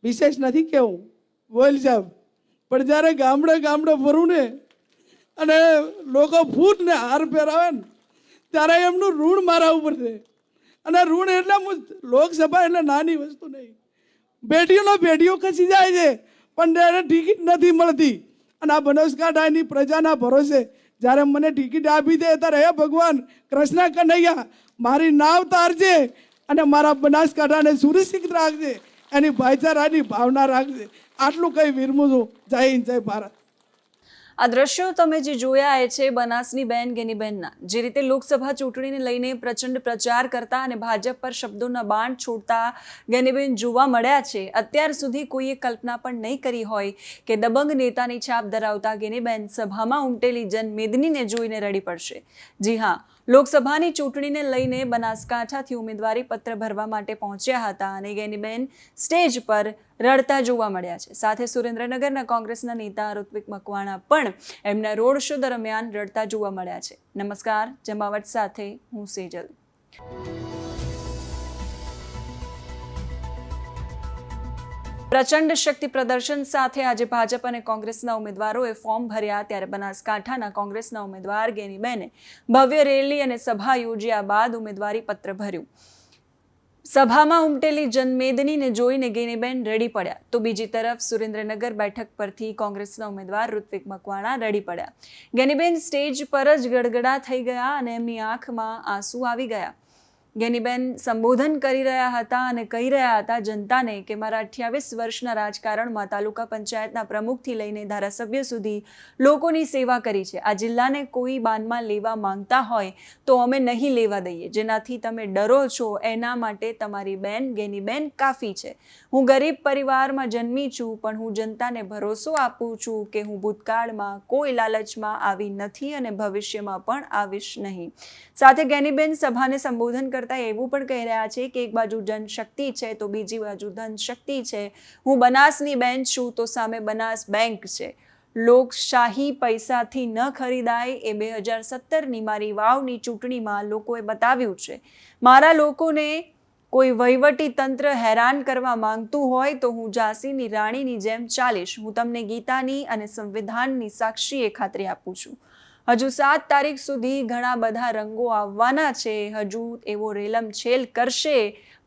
વિશેષ નથી કેવું ગોયલ સાહેબ, પણ જ્યારે ગામડે ગામડે ફરું ને અને લોકો ફૂટ ને હાર પહેરાવે ને ત્યારે એમનું ઋણ મારા ઉપર છે. અને ઋણ એટલે લોકસભા એટલે નાની વસ્તુ નહીં. પેઢીઓ ખસી જાય છે પણ એને ટિકિટ નથી મળતી. અને આ બનાસકાંઠાની પ્રજાના ભરોસે જ્યારે મને ટિકિટ આપી દે ત્યારે હે ભગવાન કૃષ્ણ કનૈયા મારી નાવ તારજે અને મારા બનાસકાંઠાને સુરક્ષિત રાખજે, એની ભાઈચારાની ભાવના રાખજે. આટલું કઈ વિરમું છું. જય હિન્દ, જય ભારત. આ દ્રશ્યો તમે જે જોયા એ છે બનાસની બેન ગેનીબેનના, જે રીતે લોકસભા ચૂંટણીને લઈને પ્રચંડ પ્રચાર કરતા અને ભાજપ પર શબ્દોના બાણ છોડતા ગેનીબેન જોવા મળ્યા છે. અત્યાર સુધી કોઈએ કલ્પના પણ નહીં કરી હોય કે દબંગ નેતાની છાપ ધરાવતા ગેનીબેન સભામાં ઉમટેલી જનમેદનીને જોઈને રડી પડશે. જી હા, લોકસભાની ચૂંટણીને લઈને બનાસકાંઠાથી ઉમેદવારી પત્ર ભરવા માટે પહોંચ્યા હતા અને ગેનીબેન સ્ટેજ પર રડતા જોવા મળ્યા છે. સાથે સુરેન્દ્રનગરના કોંગ્રેસના નેતા ઋત્વિક મકવાણા પણ એમના રોડ શો દરમિયાન રડતા જોવા મળ્યા છે. નમસ્કાર, જમાવટ સાથે હું સેજલ. પ્રચંડ શક્તિ પ્રદર્શન સાથે આજે ભાજપ અને કોંગ્રેસના ઉમેદવારોએ ફોર્મ ભર્યા, ત્યારે બનાસકાંઠાના કોંગ્રેસના ઉમેદવાર ગેનીબેને ભવ્ય રેલી અને સભા યોજ્યા બાદ ઉમેદવારી પત્ર ભર્યું. સભામાં ઉમટેલી જનમેદનીને જોઈને ગેનીબેન રડી પડ્યા, તો બીજી તરફ સુરેન્દ્રનગર બેઠક પરથી કોંગ્રેસના ઉમેદવાર ઋત્વિક મકવાણા રડી પડ્યા. ગેનીબેન સ્ટેજ પર જ ગડગડા થઈ ગયા અને એમની આંખમાં આંસુ આવી ગયા. ગેનીબેન સંબોધન કરી રહ્યા હતા અને કહી રહ્યા હતા જનતાને કે મારા 28 વર્ષના રાજકારણમાં તાલુકા પંચાયતના પ્રમુખથી લઈને ધારાસભ્ય સુધી લોકોની સેવા કરી છે. આ જિલ્લાને કોઈ બાનમાં લેવા માંગતા હોય તો અમે નહીં લેવા દઈએ. જેનાથી તમે ડરો છો એના માટે તમારી બેન ગેનીબેન કાફી છે. હું ગરીબ પરિવારમાં જન્મી છું, પણ હું જનતાને ભરોસો આપું છું કે હું ભૂતકાળમાં કોઈ લાલચમાં આવી નથી અને ભવિષ્યમાં પણ આવીશ નહીં. સાથે ગેનીબેન સભાને સંબોધન કરતા એવું પણ કહી રહ્યા છે કે એક બાજુ જનશક્તિ છે તો બીજી બાજુ ધનશક્તિ છે. હું બનાસની બેન છું તો સામે બનાસ બેંક છે. લોકશાહી પૈસાથી ન ખરીદાય એ 2017ની મારી વાવની ચૂંટણીમાં લોકોએ બતાવ્યું છે. મારા લોકોને કોઈ વહીવટી તંત્ર હેરાન કરવા માંગતું હોય તો હું ઝાંસીની રાણીની જેમ ચાલીશ. હું તમને ગીતાની અને સંવિધાનની સાક્ષીએ ખાતરી આપું છું. હજુ 7 તારીખ સુધી ઘણા બધા રંગો આવવાના છે. હજુ એવો રેલમછેલ કરશે,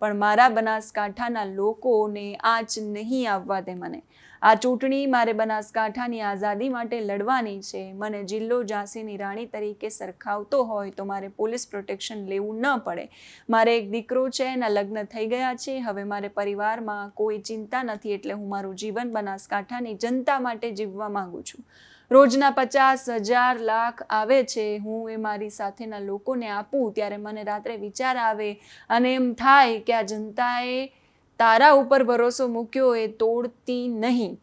પણ મારા બનાસકાંઠાના લોકોને આંચ નહીં આવવા દે મને. આ ચૂંટણી મારે બનાસકાંઠાની આઝાદી માટે લડવાની છે. મને જિલ્લો ઝાંસીની રાણી તરીકે સરખાવતો હોય તો મારે પોલીસ પ્રોટેક્શન લેવું ન પડે. મારે એક દીકરો છે, એના લગ્ન થઈ ગયા છે. હવે મારે પરિવારમાં કોઈ ચિંતા નથી, એટલે હું મારું જીવન બનાસકાંઠાની જનતા માટે જીવવા માંગુ છું. રોજના 50,000 લાખ આવે છે, હું એ મારી સાથેના લોકોને આપું ત્યારે મને રાત્રે વિચાર આવે અને એમ થાય કે આ જનતાએ તારા ઉપર ભરોસો મૂક્યો એ તોડતી નહીં.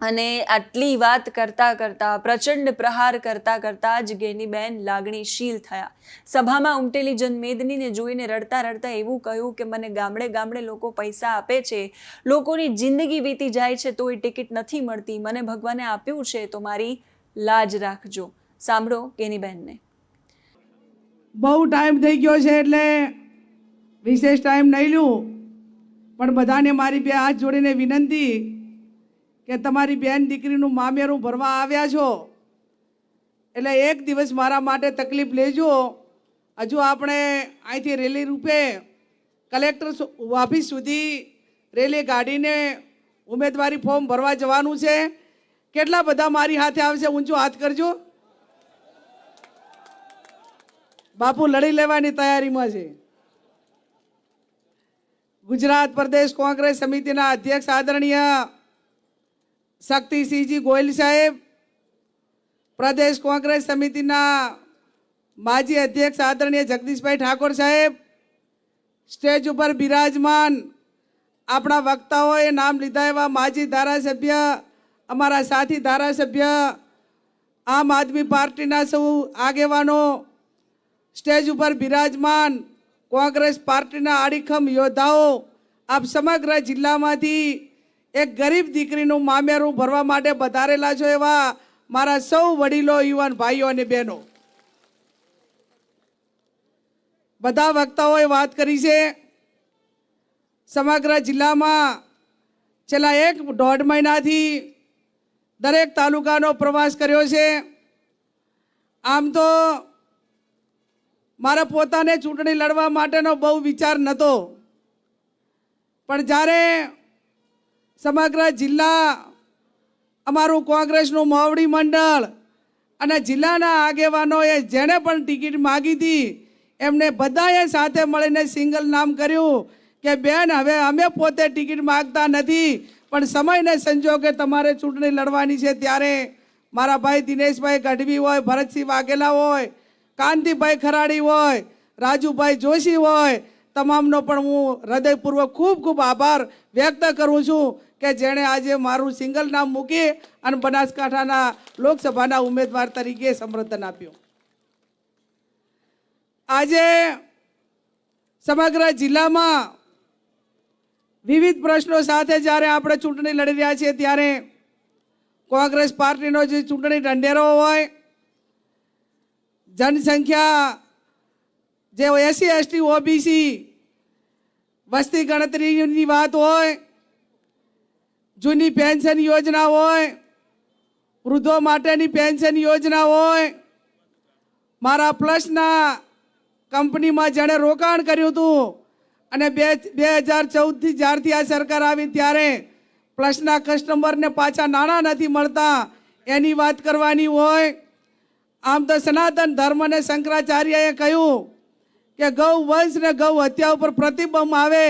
અને આટલી વાત કરતા કરતા પ્રચંડ પ્રહાર કરતા જ ગેનીબેન લાગણીશીલ થયા. સભામાં ઉમટેલી જનમેદનીને જોઈને રડતા રડતા એવું કહ્યું કે મને ગામડે ગામડે લોકો પૈસા આપે છે, લોકોની જિંદગી વીતી જાય છે તો એ ટિકિટ નથી મળતી. મને ભગવાને આપ્યું છે તો મારી લાજ રાખજો. સાંભળો ગેનીબેનને. બહુ ટાઈમ થઈ ગયો છે એટલે વિશેષ ટાઈમ નહીં લઉં, પણ બધાને મારી બે હાથ જોડીને વિનંતી કે તમારી બેન દીકરીનું મામેરું ભરવા આવ્યા છો એટલે એક દિવસ મારા માટે તકલીફ લેજો. હજુ આપણે અહીંથી રેલી રૂપે કલેક્ટર ઓફિસ સુધી રેલી કાઢીને ઉમેદવારી ફોર્મ ભરવા જવાનું છે. કેટલા બધા મારી હાથે આવશે? ઊંચો હાથ કરજો. બાપુ લડી લેવાની તૈયારીમાં છે. ગુજરાત પ્રદેશ કોંગ્રેસ સમિતિના અધ્યક્ષ આદરણીય શક્તિસિંહજી ગોયલ સાહેબ, પ્રદેશ કોંગ્રેસ સમિતિના માજી અધ્યક્ષ આદરણીય જગદીશભાઈ ઠાકોર સાહેબ, સ્ટેજ ઉપર બિરાજમાન આપણા વક્તાઓએ નામ લીધા એવા માજી ધારાસભ્ય, અમારા સાથી ધારાસભ્ય, આમ આદમી પાર્ટીના સૌ આગેવાનો, સ્ટેજ ઉપર બિરાજમાન કોંગ્રેસ પાર્ટીના આડીખમ યોદ્ધાઓ, આપ સમગ્ર જિલ્લામાંથી એક ગરીબ દીકરીનું મામેરું ભરવા માટે પધારેલા છો એવા મારા સૌ વડીલો, યુવાન ભાઈઓ અને બહેનો, બધા વક્તાઓએ વાત કરી છે. સમગ્ર જિલ્લામાં છેલ્લા 1.5 મહિનાથી દરેક તાલુકાનો પ્રવાસ કર્યો છે. આમ તો મારા પોતાને ચૂંટણી લડવા માટેનો બહુ વિચાર નહોતો, પણ જ્યારે સમગ્ર જિલ્લા અમારું કોંગ્રેસનું મોવડી મંડળ અને જિલ્લાના આગેવાનોએ જેણે પણ ટિકિટ માગી હતી એમને બધાએ સાથે મળીને સિંગલ નામ કર્યું કે બેન, હવે અમે પોતે ટિકિટ માગતા નથી, પણ સમયને સંજોગે તમારે ચૂંટણી લડવાની છે. ત્યારે મારા ભાઈ દિનેશભાઈ ગઢવી હોય, ભરતસિંહ વાઘેલા હોય, કાંતિભાઈ ખરાડી હોય, રાજુભાઈ જોશી હોય, તમામનો પણ હું હૃદયપૂર્વક ખૂબ ખૂબ આભાર વ્યક્ત કરું છું કે જેણે આજે મારું સિંગલ નામ મૂકી અને બનાસકાંઠાના લોકસભાના ઉમેદવાર તરીકે સમર્થન આપ્યું. આજે સમગ્ર જિલ્લામાં વિવિધ પ્રશ્નો સાથે જ્યારે આપણે ચૂંટણી લડી રહ્યા છીએ ત્યારે કોંગ્રેસ પાર્ટીનો જે ચૂંટણી ઢંઢેરો હોય, જનસંખ્યા જે SC ST OBC વસ્તી ગણતરીની વાત હોય, જૂની પેન્શન યોજના હોય, વૃદ્ધો માટેની પેન્શન યોજના હોય, મારા પ્લસના કંપનીમાં જેણે રોકાણ કર્યું હતું અને 2014થી જ્યારથી આ સરકાર આવી ત્યારે પ્લસના કસ્ટમરને પાછા નાણાં નથી મળતા એની વાત કરવાની હોય. આમ તો સનાતન ધર્મ અને શંકરાચાર્યએ કહ્યું કે ગૌ વંશ ને ગૌ હત્યા ઉપર પ્રતિબંધ આવે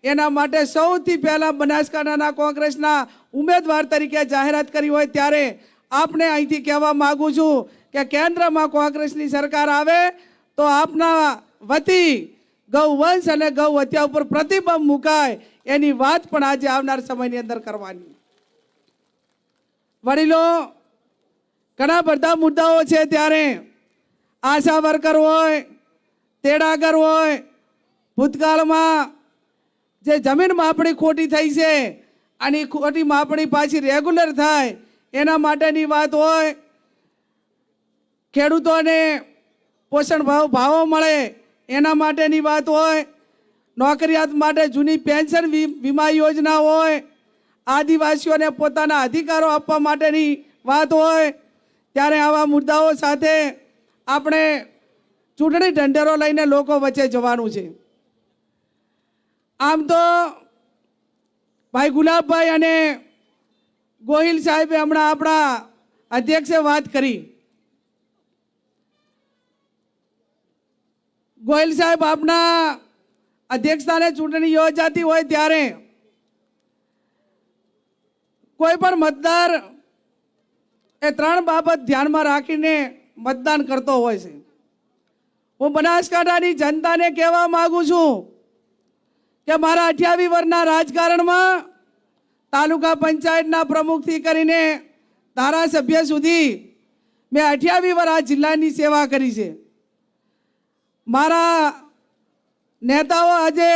એના માટે સૌથી પહેલાં બનાસકાંઠાના કોંગ્રેસના ઉમેદવાર તરીકે જાહેરાત કરી હોય ત્યારે આપને અહીંથી કહેવા માગું છું કે કેન્દ્રમાં કોંગ્રેસની સરકાર આવે તો આપના વતી ગૌ વંશ અને ગૌ હત્યા ઉપર પ્રતિબંધ મુકાય એની વાત પણ આજે આવનાર સમયની અંદર કરવાની. વડીલો, ઘણા બધા મુદ્દાઓ છે ત્યારે આશા વર્કર હોય, તેડાગર હોય, ભૂતકાળમાં જે જમીન માપણી ખોટી થઈ છે આની ખોટી માપણી પાછી રેગ્યુલર થાય એના માટેની વાત હોય, ખેડૂતોને પોષણ ભાવો મળે એના માટેની વાત હોય, નોકરિયાત માટે જૂની પેન્શન વીમા યોજના હોય, આદિવાસીઓને પોતાના અધિકારો આપવા માટેની વાત હોય. ત્યારે આવા મુદ્દાઓ સાથે આપણે ચૂંટણી ઢંઢેરો લઈને લોકો વચ્ચે જવાનું છે. આમ તો ભાઈ ગુલાબભાઈ અને ગોહિલ સાહેબે હમણાં આપણા અધ્યક્ષે વાત કરી. ગોહિલ સાહેબ, આપના અધ્યક્ષસ્થાને ચૂંટણી યોજાતી હોય ત્યારે કોઈ પણ મતદાર એ 3 બાબત ધ્યાનમાં રાખીને મતદાન કરતો હોય છે. હું બનાસકાંઠાની જનતાને કહેવા માંગુ છું કે મારા 28 વર્ષના રાજકારણમાં તાલુકા પંચાયતના પ્રમુખથી કરીને ધારાસભ્ય સુધી મેં 28 વર્ષ આ જિલ્લાની સેવા કરી છે. મારા નેતાઓ આજે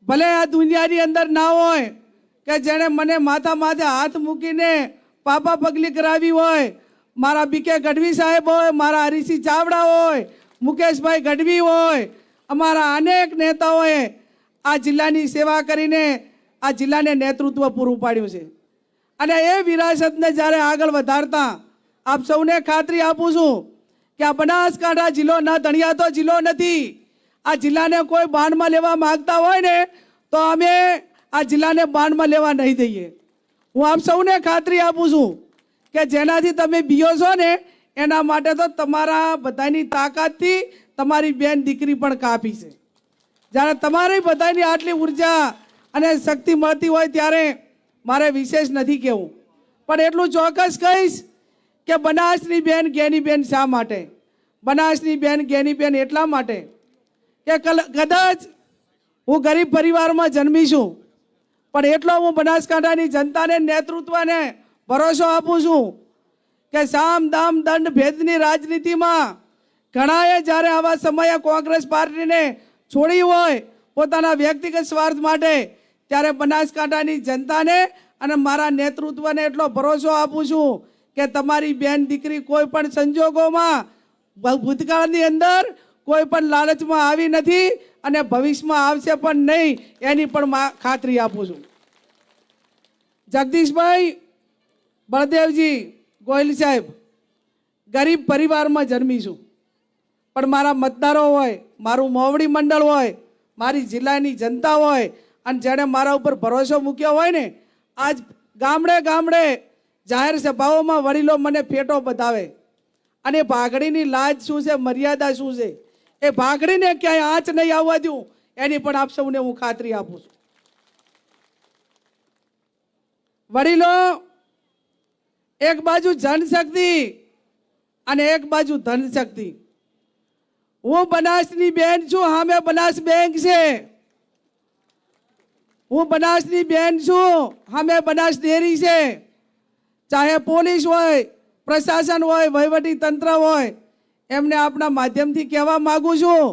ભલે આ દુનિયાની અંદર ના હોય કે જેણે મને માથા માથે હાથ મૂકીને પાપા પગલી કરાવી હોય, મારા BK ગઢવી સાહેબ હોય, મારા હરીસિંહ ચાવડા હોય, મુકેશભાઈ ગઢવી હોય, અમારા અનેક નેતાઓએ આ જિલ્લાની સેવા કરીને આ જિલ્લાને નેતૃત્વ પૂરું પાડ્યું છે. અને એ વિરાસતને જ્યારે આગળ વધારતા આપ સૌને ખાતરી આપું છું કે આ બનાસકાંઠા જિલ્લો ના ધણિયાતો જિલ્લો નથી. આ જિલ્લાને કોઈ બાંધમાં લેવા માંગતા હોય ને તો અમે આ જિલ્લાને બાંધમાં લેવા નહીં દઈએ. હું આપ સૌને ખાતરી આપું છું કે જેનાથી તમે બીઓ છો ને એના માટે તો તમારા બધાની તાકાતથી તમારી બેન દીકરી પણ કાપી છે. જ્યારે તમારી બધાની આટલી ઉર્જા અને શક્તિ મળતી હોય ત્યારે મારે વિશેષ નથી કહેવું, પણ એટલું ચોક્કસ કહીશ કે બનાસની બેન ગેની બેન શા માટે? બનાસની બેન ગેની બેન એટલા માટે કે કદાચ હું ગરીબ પરિવારમાં જન્મી છું, પણ એટલો હું બનાસકાંઠાની જનતાને નેતૃત્વને ભરોસો આપું છું કે સામ દામ દંડ ભેદની રાજનીતિમાં ઘણાએ જ્યારે આવા સમયે કોંગ્રેસ પાર્ટીને છોડી હોય પોતાના વ્યક્તિગત સ્વાર્થ માટે, ત્યારે બનાસકાંઠાની જનતાને અને મારા નેતૃત્વને એટલો ભરોસો આપું છું કે તમારી બેન દીકરી કોઈ પણ સંજોગોમાં ભૂતકાળની અંદર કોઈ પણ લાલચમાં આવી નથી અને ભવિષ્યમાં આવશે પણ નહીં એની પણ ખાતરી આપું છું. જગદીશભાઈ બળદેવજી ગોહિલ સાહેબ ગરીબ પરિવારમાં જન્મી છું, પણ મારા મતદારો હોય, મારું મોવડી મંડળ હોય, મારી જિલ્લાની જનતા હોય અને જેણે મારા ઉપર ભરોસો મૂક્યો હોય ને, આજ ગામડે ગામડે જાહેર સભાઓમાં વડીલો મને ફેટો બતાવે અને ભાગડીની લાજ શું છે, મર્યાદા શું છે, એ ભાગડીને ક્યાંય આંચ નહીં આવવા દઉં એની પણ આપ સૌને હું ખાતરી આપું છું. વડીલો એક બાજુ જનશક્તિ અને એક બાજુ ધનશક્તિ. હું બનાસની બેન છું, સામે બનાસ બેંક છે. હું બનાસની બેન છું, સામે બનાસ ડેરી છે. ચાહે પોલીસ હોય, પ્રશાસન હોય, વહીવટી તંત્ર હોય, એમને આપણા માધ્યમથી કહેવા માંગુ છું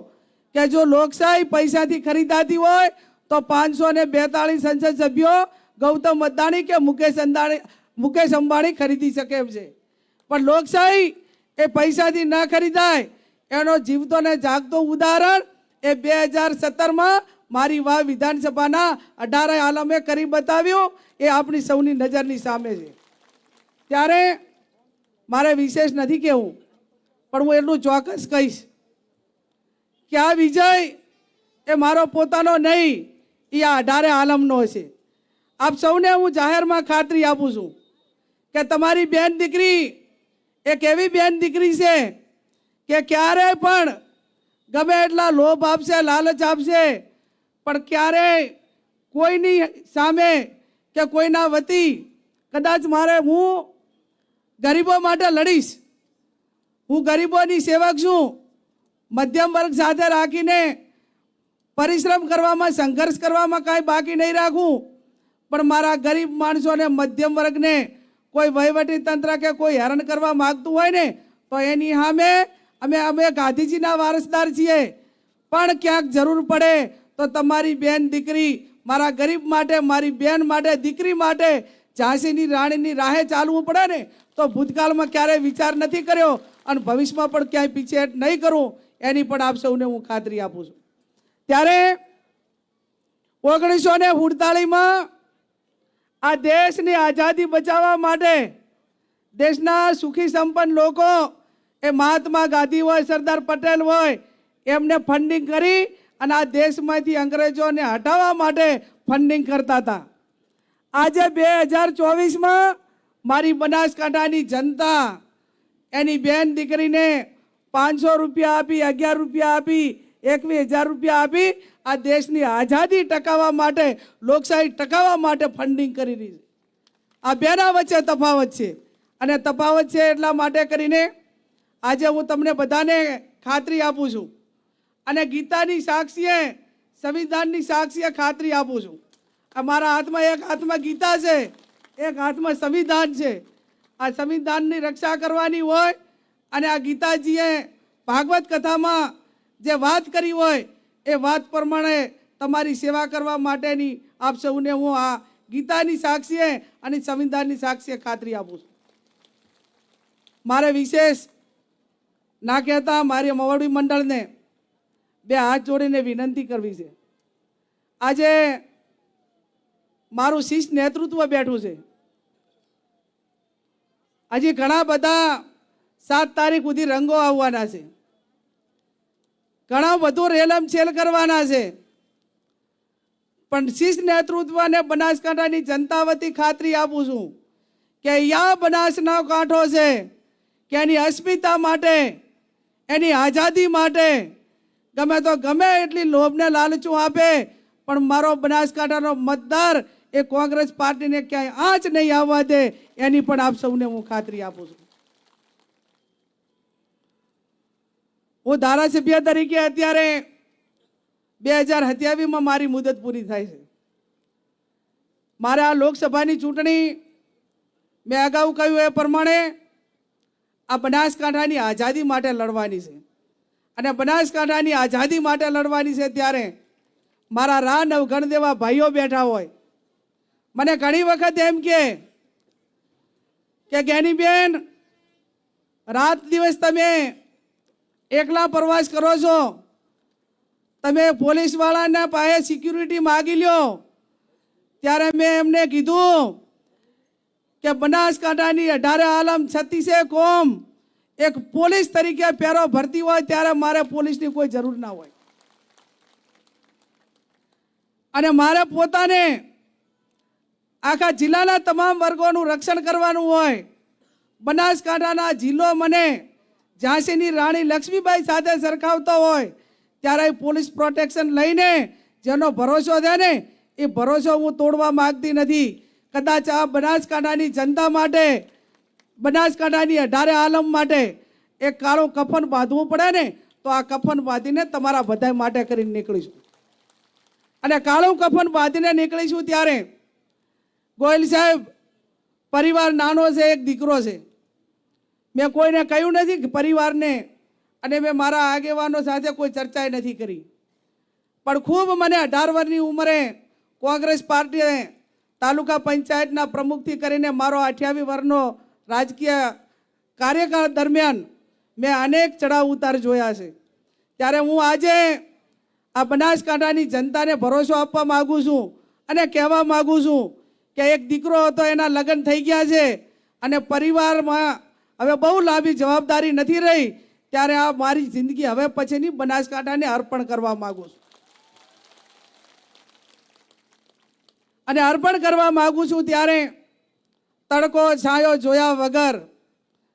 કે જો લોકશાહી પૈસાથી ખરીદાતી હોય તો 542 સંસદ સભ્યો ગૌતમ અદાણી કે મુકેશ અંબાણી ખરીદી શકે એમ છે, પણ લોકશાહી એ પૈસાથી ન ખરીદાય. એનો જીવતો ને જાગતો ઉદાહરણ એ 2017માં મારી વાવ વિધાનસભાના 18 આલમે કરી બતાવ્યું. એ આપણી સૌની નજરની સામે છે. ત્યારે મારે વિશેષ નથી કહેવું, પણ હું એટલું ચોક્કસ કહીશ કે આ વિજય એ મારો પોતાનો નહીં, એ આ 18 આલમનો છે. આપ સૌને હું જાહેરમાં ખાતરી આપું છું કે તમારી બેન દીકરી એક એવી બેન દીકરી છે કે ક્યારેય પણ ગમે એટલા લોભ આપશે, લાલચ આપશે, પણ ક્યારેય કોઈની સામે કે કોઈના વતી કદાચ મારે હું ગરીબો માટે લડીશ. હું ગરીબોની સેવક છું. મધ્યમ વર્ગ સાથે રાખીને પરિશ્રમ કરવામાં, સંઘર્ષ કરવામાં કાંઈ બાકી નહીં રાખું, પણ મારા ગરીબ માણસોને, મધ્યમ વર્ગને કોઈ વહીવટી તંત્ર કે કોઈ હેરાન કરવા માગતું હોય ને તો એની સામે અમે ગાંધીજીના વારસદાર છીએ. પણ ક્યાંક જરૂર પડે તો તમારી બેન દીકરી મારા ગરીબ માટે, મારી બેન માટે, દીકરી માટે ઝાંસીની રાણીની રાહે ચાલવું પડે ને તો ભૂતકાળમાં ક્યારેય વિચાર નથી કર્યો અને ભવિષ્યમાં પણ ક્યાંય પીછેહટ નહીં કરું એની પણ આપ સૌને હું ખાતરી આપું છું. ત્યારે 1947માં આ દેશની આઝાદી બચાવવા માટે દેશના સુખી સંપન્ન લોકો, એ મહાત્મા ગાંધી હોય, સરદાર પટેલ હોય, એમને ફંડિંગ કરી અને આ દેશમાંથી અંગ્રેજોને હટાવવા માટે ફંડિંગ કરતા હતા. આજે 2024માં મારી બનાસકાંઠાની જનતા એની બેન દીકરીને 500 રૂપિયા આપી, 11 રૂપિયા આપી, 21,000 રૂપિયા આપી આ દેશની આઝાદી ટકાવવા માટે, લોકશાહી ટકાવવા માટે ફંડિંગ કરી રહી છે. આ બેના વચ્ચે તફાવત છે અને તફાવત છે એટલા માટે કરીને આજે હું તમને બધાને ખાતરી આપું છું અને ગીતાની સાક્ષીએ, સંવિધાનની સાક્ષીએ ખાતરી આપું છું. મારા હાથમાં એક હાથમાં ગીતા છે, એક હાથમાં સંવિધાન છે. આ સંવિધાનની રક્ષા કરવાની હોય અને આ ગીતાજીએ ભાગવત કથામાં જે વાત કરી હોય એ વાત પ્રમાણે તમારી સેવા કરવા માટેની આપ સૌને હું આ ગીતાની સાક્ષીએ અને સંવિધાનની સાક્ષીએ ખાતરી આપું છું. મારે વિશેષ ના કહેતા મારી મોવડી મંડળને 2 હાથ જોડીને વિનંતી કરવી છે. આજે મારું શિષ્ટ નેતૃત્વ બેઠું છે. હજી ઘણા બધા 7 તારીખ સુધી રંગો આવવાના છે, ઘણા બધું રેલમ છેલ કરવાના છે, પણ શિષ્ટ નેતૃત્વને બનાસકાંઠાની જનતા વતી ખાતરી આપું છું કે યા બનાસનો કાંઠો છે કે એની અસ્મિતા માટે, એની આઝાદી માટે ગમે તો ગમે એટલી લોભને લાલચું આપે, પણ મારો બનાસકાંઠાનો મતદાર એ કોંગ્રેસ પાર્ટીને ક્યાંય આંચ નહીં આવવા દે એની પણ આપ સૌને હું ખાતરી આપું છું. હું ધારાસભ્ય તરીકે અત્યારે 2027માં મારી મુદત પૂરી થાય છે. મારે આ લોકસભાની ચૂંટણી મેં અગાઉ કહ્યું એ પ્રમાણે આ બનાસકાંઠાની આઝાદી માટે લડવાની છે અને બનાસકાંઠાની આઝાદી માટે લડવાની છે. ત્યારે મારા રા નવગણ દેવા ભાઈઓ બેઠા હોય, મને ઘણી વખત એમ કે જ્ઞાનીબેન રાત દિવસ તમે એકલા પ્રવાસ કરો છો, તમે પોલીસવાળાના પાસે સિક્યુરિટી માગી લ્યો. ત્યારે મેં એમને કીધું કે બનાસકાંઠાની 18 આલમ 36 કોમ એક પોલીસ તરીકે પેરો ભરતી હોય ત્યારે મારે પોલીસની કોઈ જરૂર ના હોય અને મારે પોતાને આખા જિલ્લાના તમામ વર્ગોનું રક્ષણ કરવાનું હોય. બનાસકાંઠાના જિલ્લો મને ઝાંસીની રાણી લક્ષ્મીબાઈ સાથે સરખાવતો હોય ત્યારે પોલીસ પ્રોટેક્શન લઈને જેનો ભરોસો છે ને એ ભરોસો હું તોડવા માંગતી નથી. કદાચ આ બનાસકાંઠાની જનતા માટે, બનાસકાંઠાની 18 આલમ માટે એક કાળું કફન બાંધવું પડે ને તો આ કફન બાંધીને તમારા બધા માટે કરીને નીકળીશું અને કાળું કફન બાંધીને નીકળીશું. ત્યારે ગોયલ સાહેબ, પરિવાર નાનો છે, એક દીકરો છે. મેં કોઈને કહ્યું નથી કે પરિવારને, અને મેં મારા આગેવાનો સાથે કોઈ ચર્ચા નથી કરી, પણ ખૂબ મને 18 વર્ષની ઉંમરે કોંગ્રેસ પાર્ટીએ તાલુકા પંચાયતના પ્રમુખથી કરીને મારો 28 વર્ષનો રાજકીય કાર્યકાળ દરમિયાન મેં અનેક ચડાવ ઉતાર જોયા છે. ત્યારે હું આજે આ બનાસકાંઠાની જનતાને ભરોસો આપવા માગું છું અને કહેવા માગું છું કે એક દીકરો હતો, એના લગ્ન થઈ ગયા છે અને પરિવારમાં હવે બહુ લાંબી જવાબદારી નથી રહી. ત્યારે આ મારી જિંદગી હવે પછીની બનાસકાંઠાને અર્પણ કરવા માગું છું અને અર્પણ કરવા માગું છું. ત્યારે તડકો છાયો જોયા વગર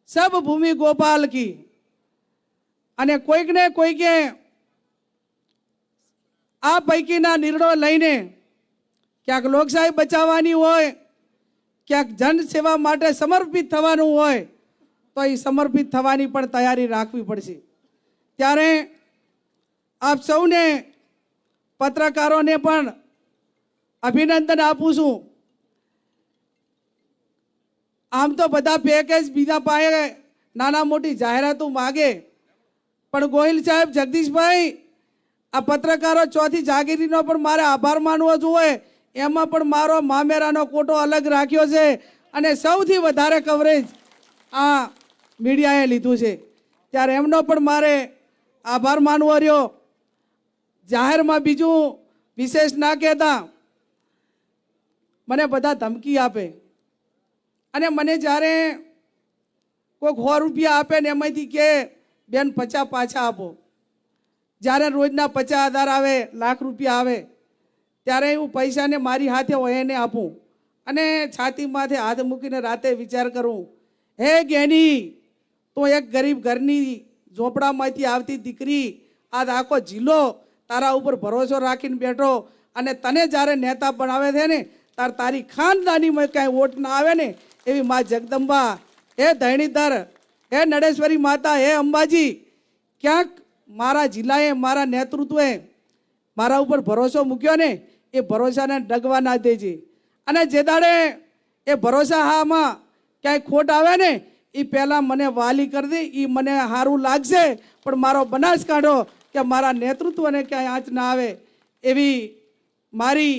સબ ભૂમિ ગોપાલ કી, અને કોઈકને કોઈકે આ પૈકીના નિર્ણયો લઈને ક્યાંક લોકશાહી બચાવવાની હોય, ક્યાંક જન સેવા માટે સમર્પિત થવાનું હોય તો એ સમર્પિત થવાની પણ તૈયારી રાખવી પડશે. ત્યારે આપ સૌને, પત્રકારોને પણ અભિનંદન આપું છું. આમ તો બધા પેકેજ બીજા પાસે નાના મોટી જાહેરાતો માગે, પણ ગોહિલ સાહેબ, જગદીશભાઈ, આ પત્રકારો ચોથી જાગીરીનો પણ મારે આભાર માનવો જોઈએ. એમાં પણ મારો મામેરાનો કોટો અલગ રાખ્યો છે અને સૌથી વધારે કવરેજ આ મીડિયાએ લીધું છે. ત્યારે એમનો પણ મારે આભાર માનવો રહ્યો. જાહેરમાં બીજું વિશેષ ના કહેતા મને બધા ધમકી આપે અને મને જ્યારે કોઈ 100 રૂપિયા આપે ને એમાંથી કે બેન 50 પાછા આપો. જ્યારે રોજના 50,000 આવે, લાખ રૂપિયા આવે, ત્યારે હું પૈસાને મારી હાથે હોય એને આપું અને છાતીમાંથી હાથ મૂકીને રાતે વિચાર કરું, હે જ્ઞાની, તો એક ગરીબ ઘરની ઝોપડામાંથી આવતી દીકરી, આ આખો જિલ્લો તારા ઉપર ભરોસો રાખીને બેઠો અને તને જ્યારે નેતા બનાવે છે ને તારી ખાનદાનીમાં કાંઈ વોટ ના આવે ને એવી મા જગદંબા, હે ધરણીધર, હે નડેશ્વરી માતા, હે અંબાજી, ક્યાંક મારા જિલ્લાએ, મારા નેતૃત્વએ મારા ઉપર ભરોસો મૂક્યો ને એ ભરોસાને ડગવા ના દેજે. અને જે દાડે એ ભરોસા હામાં ક્યાંય ખોટ આવે ને એ પહેલાં મને વાલી કરી દે, એ મને સારું લાગશે, પણ મારો બનાસકાંઠો કે મારા નેતૃત્વને ક્યાંય આંચ ના આવે એવી મારી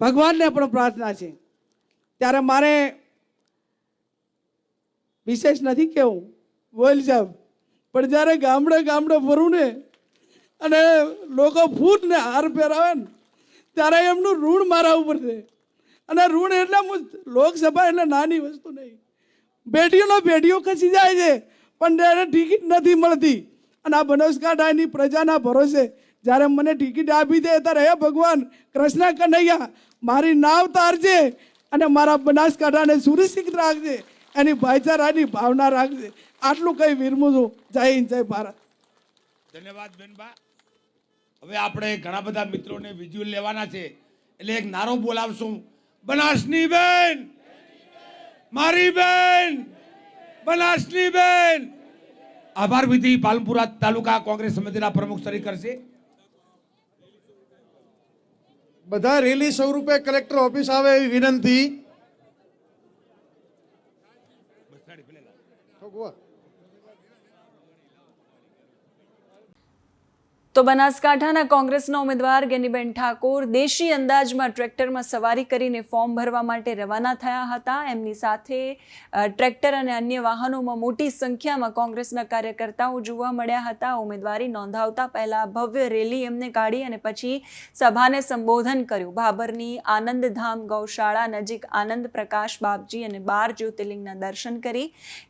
ભગવાનને પણ પ્રાર્થના છે. ત્યારે મારે વિશેષ નથી કહેવું ગોયલ સાહેબ, પણ જ્યારે ગામડે ગામડે ફરું ને અને લોકો ફૂટ ને હાર પહેરાવે ને ત્યારે એમનું ઋણ મારા ઉપર છે. અને ઋણ એટલે લોકસભા એટલે નાની વસ્તુ નહીં, પેઢીઓ ખસી જાય છે પણ ત્યારે ટિકિટ નથી મળતી. અને આ બનાસકાંઠાની પ્રજાના ભરોસે જ્યારે મને ટિકિટ આપી દે ત્યારે હે ભગવાન કૃષ્ણ કનૈયા, મારી નાવ તારજે અને મારા બનાસકાંઠાને સુરક્ષિત રાખજે, એની ભાઈચારાની ભાવના રાખજે. આટલું કઈ વિરમું છું. જય હિન્દ, જય ભારત. ધન્યવાદ બેનબા. હવે આપણે ઘણા બધા મિત્રોને વિઝ્યુઅલ લેવાના છે એટલે એક નારો બોલાવશું, બનાસની બેન, મારી બેન, બનાસની બેન. આભાર વિધિ પાલનપુરા તાલુકા કોંગ્રેસ સમિતિના પ્રમુખ શ્રી કરશે. બધા રેલી સ્વરૂપે કલેક્ટર ઓફિસ આવે એવી વિનંતી. તો બનાસકાંઠાના કોંગ્રેસના ઉમેદવાર ગેનીબેન ઠાકોર દેશી અંદાજમાં ટ્રેક્ટરમાં સવારી કરીને ફોર્મ ભરવા માટે રવાના થયા હતા. એમની સાથે ટ્રેક્ટર અને અન્ય વાહનોમાં મોટી સંખ્યામાં કોંગ્રેસના કાર્યકર્તાઓ જોવા મળ્યા હતા. ઉમેદવારી નોંધાવતા પહેલા ભવ્ય રેલી એમને કાઢી અને પછી સભાને સંબોધન કર્યું. ભાભરની આનંદધામ ગૌશાળા નજીક આનંદ પ્રકાશ બાપજી અને 12 જ્યોતિર્લિંગના દર્શન કરી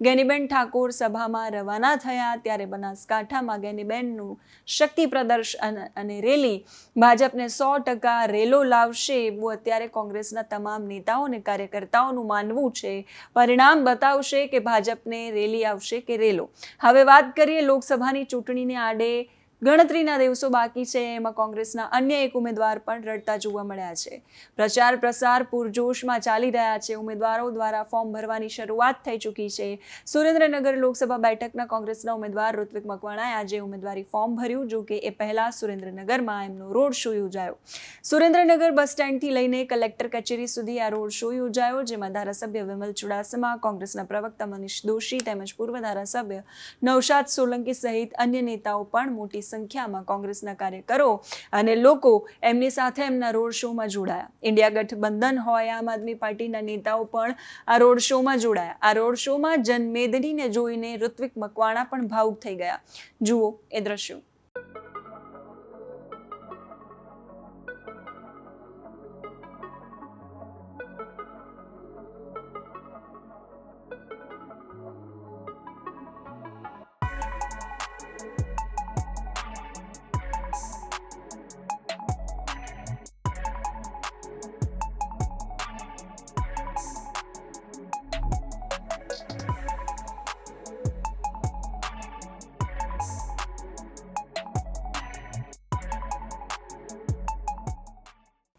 ગેનીબેન ઠાકોર સભામાં રવાના થયા. ત્યારે બનાસકાંઠામાં ગેનીબેનનું શક્તિ પ્રદર્શન અને રેલી ભાજપને 100% રેલો લાવશે એવું અત્યારે કોંગ્રેસના તમામ નેતાઓ અને કાર્યકર્તાઓનું માનવું છે. પરિણામ બતાવશે કે ભાજપને રેલી આવશે કે રેલો. હવે વાત કરીએ લોકસભાની ચૂંટણીને આડે ગણતરીના દિવસો બાકી છે. એમાં કોંગ્રેસના અન્ય એક ઉમેદવાર પણ રડતા જોવા મળ્યા છે. પ્રચાર પ્રસાર પૂરજોશમાં ચાલી રહ્યા છે. ઉમેદવારો દ્વારા ફોર્મ ભરવાની શરૂઆત થઈ ચૂકી છે. સુરેન્દ્રનગર લોકસભા બેઠકના કોંગ્રેસના ઉમેદવાર ઋત્વિક મકવાણાએ આજે ઉમેદવારી ફોર્મ ભર્યું. જો કે એ પહેલા સુરેન્દ્રનગરમાં એમનો રોડ શો યોજાયો. સુરેન્દ્રનગર બસ સ્ટેન્ડથી લઈને કલેક્ટર કચેરી સુધી આ રોડ શો યોજાયો, જેમાં ધારાસભ્ય વિમલ ચુડાસમા, કોંગ્રેસના પ્રવક્તા મનીષ દોશી તેમજ પૂર્વ ધારાસભ્ય નૌશાદ સોલંકી સહિત અન્ય નેતાઓ પણ મોટી સંખ્યામાં કોંગ્રેસના કાર્યકરો અને લોકો એમની સાથે એમના રોડ શોમાં જોડાયા. ઇન્ડિયા ગઠબંધન હોય, આમ આદમી પાર્ટીના નેતાઓ પણ આ રોડ શોમાં જોડાયા. આ રોડ શોમાં જનમેદનીને જોઈને ઋત્વિક મકવાણા પણ ભાવુક થઈ ગયા. જુઓ એ દ્રશ્યો.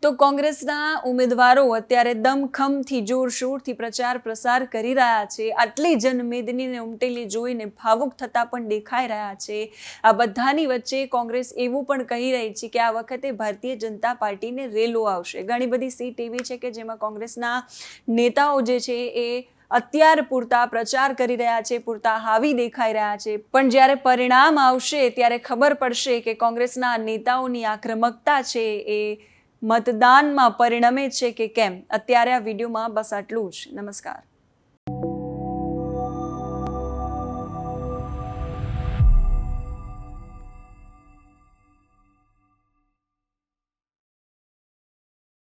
તો કોંગ્રેસના ઉમેદવારો અત્યારે દમખમથી જોરશોરથી પ્રચાર પ્રસાર કરી રહ્યા છે. આટલી જનમેદનીને ઉમટેલી જોઈને ભાવુક થતા પણ દેખાઈ રહ્યા છે. આ બધાની વચ્ચે કોંગ્રેસ એવું પણ કહી રહી છે કે આ વખતે ભારતીય જનતા પાર્ટીને રેલો આવશે. ઘણી બધી સીટ એવી છે કે જેમાં કોંગ્રેસના નેતાઓ જે છે એ અત્યાર પૂરતા પ્રચાર કરી રહ્યા છે, પૂરતા હાવી દેખાઈ રહ્યા છે. પણ જ્યારે પરિણામ આવશે ત્યારે ખબર પડશે કે કોંગ્રેસના નેતાઓની આક્રમકતા છે એ મતદાનમાં પરિણમે છે કે કેમ. અત્યારે આ વિડીયોમાં બસ આટલું જ. નમસ્કાર.